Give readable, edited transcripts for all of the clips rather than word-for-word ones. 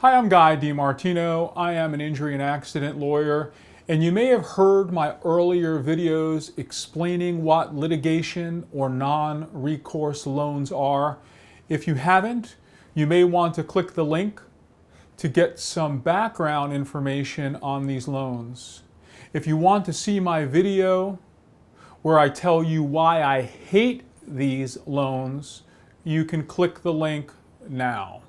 Hi, I'm DiMartino. I am an injury and accident lawyer, and you may have heard my earlier videos explaining what litigation or non-recourse loans are. If you haven't, you may want to click the link to get some background information on these loans. If you want to see my video where I tell you why I hate these loans, you can click the link now.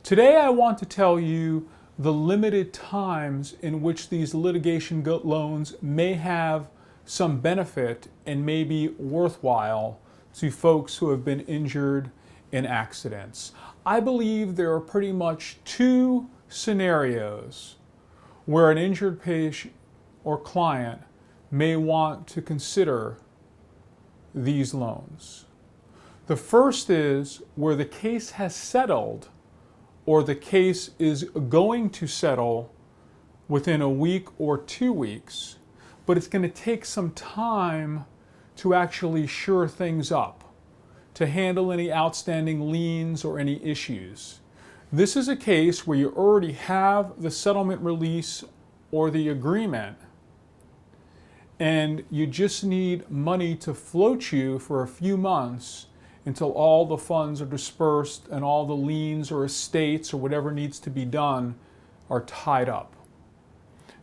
Today I want to tell you the limited times in which these litigation loans may have some benefit and may be worthwhile to folks who have been injured in accidents. I believe there are pretty much two scenarios where an injured patient or client may want to consider these loans. The first is where the case has settled or the case is going to settle within a week or 2 weeks, but it's going to take some time to actually shore things up, to handle any outstanding liens or any issues. This is a case where you already have the settlement release or the agreement, and you just need money to float you for a few months until all the funds are dispersed and all the liens or estates or whatever needs to be done are tied up.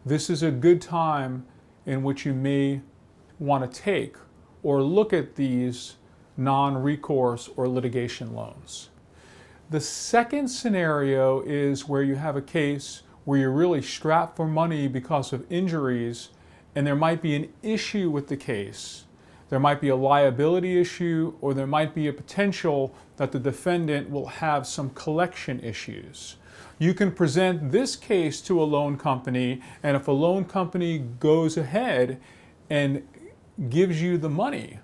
This is a good time in which you may want to take or look at these non-recourse or litigation loans. The second scenario is where you have a case where you're really strapped for money because of injuries, and there might be an issue with the case. There might be a liability issue, or there might be a potential that the defendant will have some collection issues. You can present this case to a loan company, and if a loan company goes ahead and gives you the money,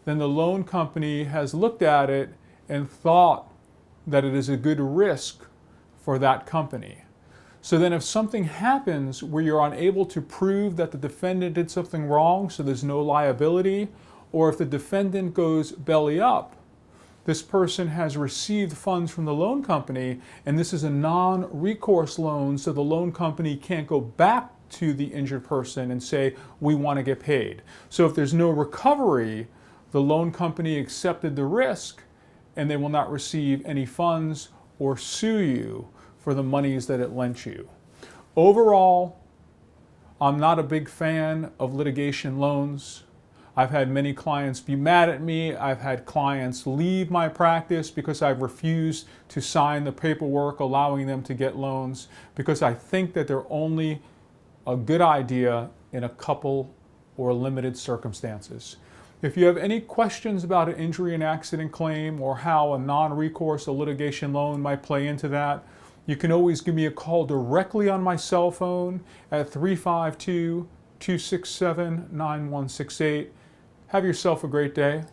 then the loan company has looked at it and thought that it is a good risk for that company. So then if something happens where you're unable to prove that the defendant did something wrong, so there's no liability, or if the defendant goes belly up, this person has received funds from the loan company, and this is a non-recourse loan, so the loan company can't go back to the injured person and say, we want to get paid. So if there's no recovery, the loan company accepted the risk, and they will not receive any funds or sue you for the monies that it lent you. Overall, I'm not a big fan of litigation loans. I've had many clients be mad at me. I've had clients leave my practice because I've refused to sign the paperwork allowing them to get loans because I think that they're only a good idea in a couple or limited circumstances. If you have any questions about an injury and accident claim or how a non-recourse or litigation loan might play into that, you can always give me a call directly on my cell phone at 352-267-9168. Have yourself a great day.